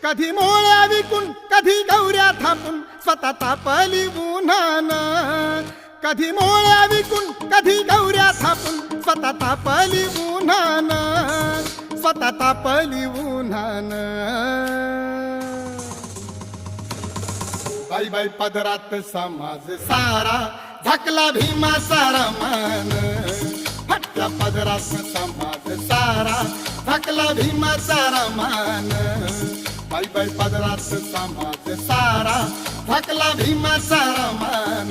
कधी मोळ्या विकून कधी गौऱ्या थापून स्वतः तापली उन्हानं. कधी मोळ्या विकून कधी गौऱ्या थापून स्वतः तापली उन्हानं. स्वतः तापली उन्हानं. बाई बाई पदरात समाज सारा झाकला भीमा सारा मान. फाटल्या पदरात समाज सारा झाकला भीमा सारा मान. बाई बाई पदरात समाज सारा झाकला भीमा सारा मान.